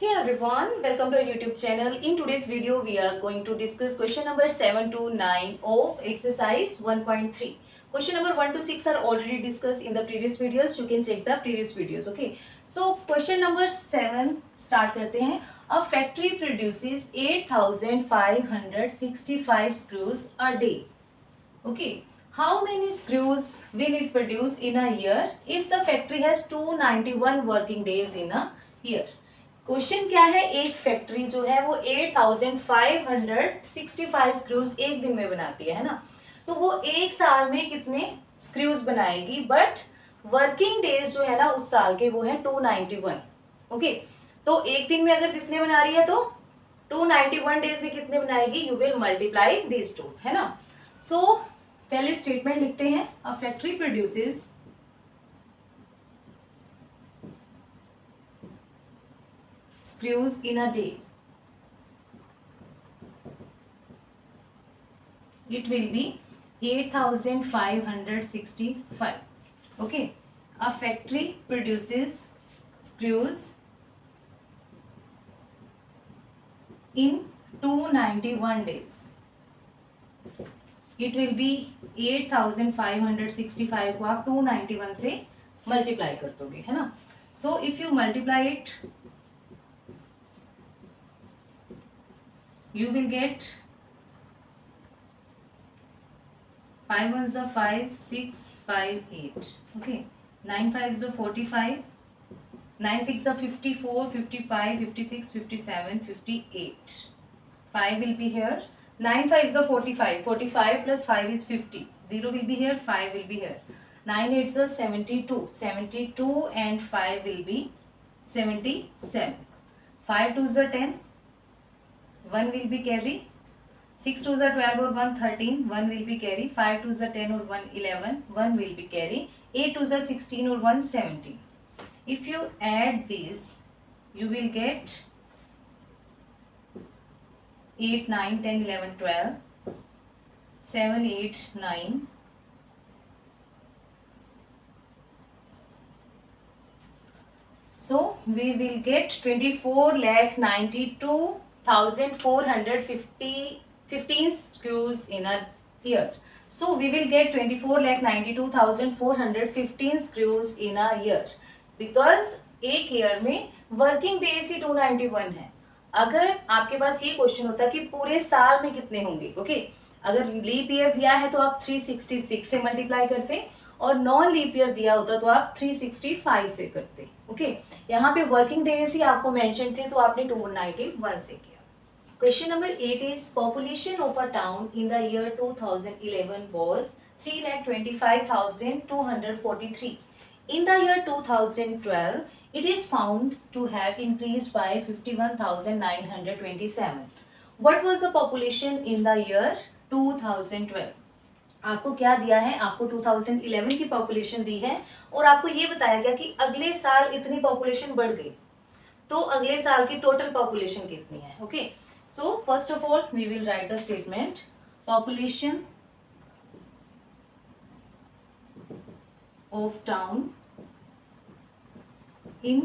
Hey everyone, welcome to our YouTube channel. In today's video, we are going to discuss question number 7 to 9 of exercise 1.3. Question number 1 to 6 are already discussed in the previous videos. You can check the previous videos. Okay. So question number 7 start करते हैं. A factory produces 8,565 screws a day. Okay. How many screws will it produce in a year if the factory has 291 working days in a year? Question क्या है, एक factory जो है वो 8,565 screws एक दिन में बनाती है ना, तो वो एक साल में कितने स्क्रूज बनाएगी, बट वर्किंग डेज जो है ना उस साल के वो है 291. ओके, तो एक दिन में अगर जितने बना रही है तो 291 डेज में कितने बनाएगी, you will multiply this to, है ना. सो पहले स्टेटमेंट लिखते हैं. A factory produces screws in a day. It will be 8,565. Okay, a factory produces screws in 291 days. It will be 8,565 को आप 291 से मल्टीप्लाई कर दोगे, है ना. So if you multiply it, you will get 5 ones are 5, 6, 5, 8. Okay, 9 5s are 45, 9 6 are 54, 55, 56, 57, 58. 5 will be here. 9 5s are 45. 45 plus 5 is 50. 0 will be here. 5 will be here. 9 8s are 72. 72 and 5 will be 77. 5 2s are 10. 1 will be carry. 6 2s are 12 or 1 13. 1 will be carry. 5 2s are 10 or 1 11. 1 will be carry. 8 2s are 16 or 1 17. If you add these, you will get 8 9 10 11 12 7 8 9. So we will get 24,92,415 screws in a year. So we will get 24,92,415 screws in a year because एक year में working days ही 291 है. अगर आपके पास ये question होता कि पूरे साल में कितने होंगे, ओके, अगर लीप ईयर दिया है तो आप 366 से मल्टीप्लाई करते और नॉन लीप ईयर दिया होता तो आप 365 से करते. ओके, यहाँ पे वर्किंग डेज ही आपको मेंशन थे तो आपने 291 से किया. Question number 8 is population of a town in the year 2011 was 3,25,243. In the year 2012, it is found to have increased by 51,927. What was the population in the year 2012? आपको क्या दिया है, आपको 2011 की पॉपुलेशन दी है और आपको ये बताया गया कि अगले साल इतनी पॉपुलेशन बढ़ गई, तो अगले साल की टोटल पॉपुलेशन कितनी है. Okay, so first of all we will write the statement. Population of town in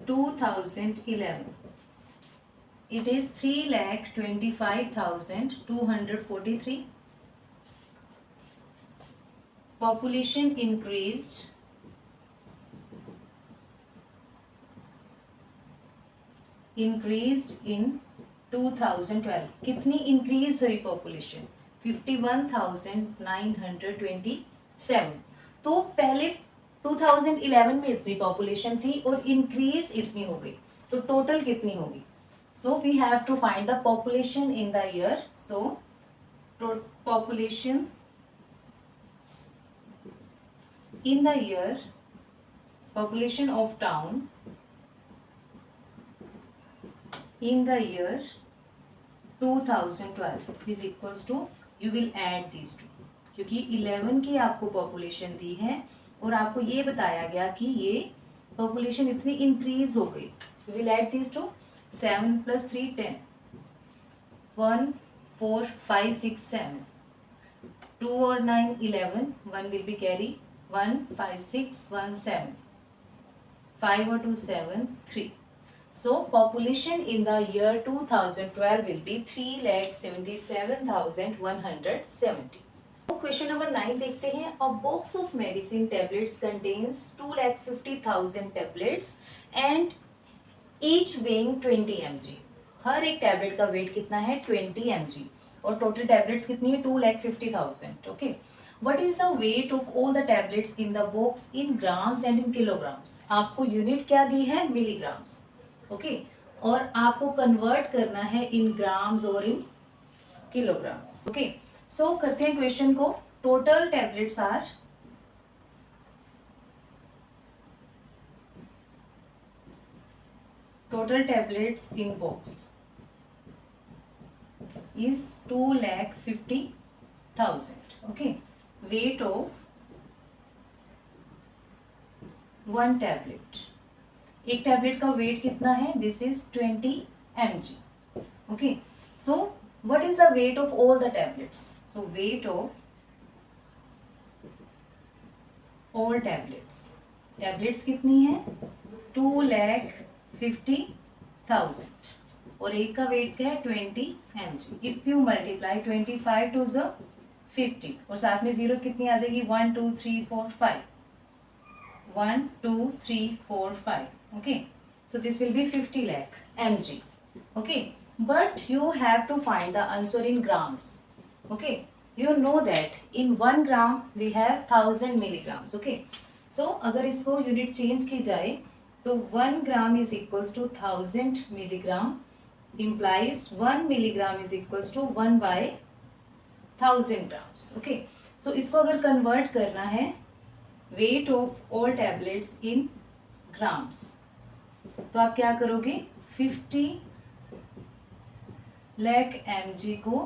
2011, it is 3,25,243. Population increased in 2012. कितनी इंक्रीज हुई पॉपुलेशन, 51,927. तो पहले 2011 में इतनी पॉपुलेशन थी और इंक्रीज इतनी हो गई, तो टोटल कितनी होगी. So we have to find the population in the year. So population in the year, population of town in the year 2012 is equals to, you will add this to, क्योंकि 11 की आपको population दी है और आपको ये बताया गया कि ये पॉपुलेशन इतनी इंक्रीज हो गई. Will add this to. 7 + 3 10, 1 4 5 6 7, 2 और 9 11, 1 will be carry, 1 5 6 1 7, 5 और 2 7 3. So population in the year 2012 will be 3,77,170. Question number 9 देखते हैं. A box of medicine tablets contains 2,50,000 tablets and each weighing 20 mg. हर एक टैबलेट का वेट कितना है 20 mg और टोटल टैबलेट्स कितनी है 2,50,000. Okay, what is the weight of all the tablets in the box in grams and in kilograms. आपको unit क्या दी है मिलीग्राम्स. ओके, और आपको कन्वर्ट करना है इन ग्राम्स और इन किलोग्राम्स. ओके, सो करते हैं क्वेश्चन को. Total tablets are total tablets in box is 2,50,000. okay, weight of one tablet. एक टैबलेट का वेट कितना है this is 20 mg. Okay, so what is the weight of all the tablets. So weight of all tablets, tablets कितनी है 2,50,000 और एक का wait क्या है 20 mg. If you multiply 25 to the 50 और साथ में जीरोस कितनी आ जाएगी 1 2 3 4 5 1 2 3 4 5. okay, so this will be 50 lakh mg. okay, but you have to find the answer in grams. okay, you know that in 1 gram we have 1000 milligrams. okay, so अगर इसको unit change की जाए तो 1 gram is equals to 1000 milligram implies 1 milligram is equals to 1 by 1000 grams. okay, so इसको अगर convert करना है weight of all tablets in grams तो आप क्या करोगे 50 लाख mg को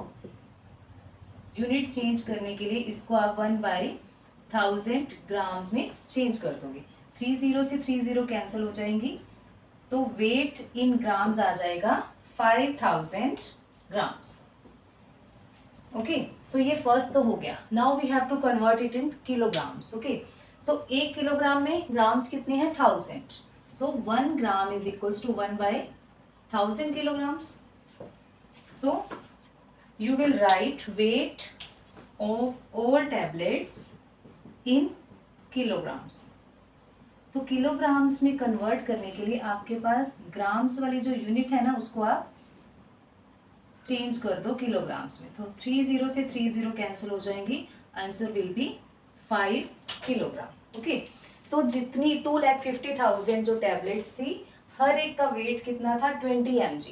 यूनिट चेंज करने के लिए इसको आप 1 by 1000 ग्राम्स में चेंज कर दोगे. 30 से 30 कैंसिल हो जाएंगी तो वेट इन ग्राम्स आ जाएगा 5,000 ग्राम्स. ओके, सो ये फर्स्ट तो हो गया. Now we have to convert it in kilograms. Okay, so 1 kilogram में ग्राम्स कितने हैं 1000. So 1 gram is equals to 1 by 1000 kilograms. So you will write weight of all tablets in kilograms. तो kilograms में convert करने के लिए आपके पास grams वाली जो यूनिट है ना उसको आप चेंज कर दो किलोग्राम्स में. तो 30 से 30 कैंसिल हो जाएंगी. Answer will be 5 kilogram. Okay, so जितनी 2,50,000 जो टैबलेट्स थी हर एक का वेट कितना था 20 mg.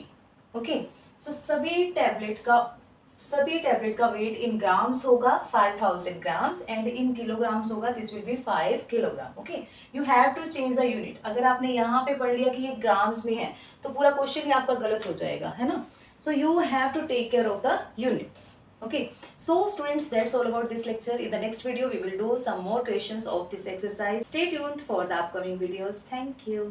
ओके, सो सभी टैबलेट का वेट इन ग्राम्स होगा 5,000 ग्राम्स एंड इन किलोग्राम्स होगा this will be 5 kilogram. Okay, you have to change the unit. अगर आपने यहाँ पे पढ़ लिया कि ये ग्राम्स में है तो पूरा क्वेश्चन ही आपका गलत हो जाएगा, है ना. So you have to take care of the units. Okay, so students, that's all about this lecture. In the next video we will do some more questions of this exercise. Stay tuned for the upcoming videos. Thank you.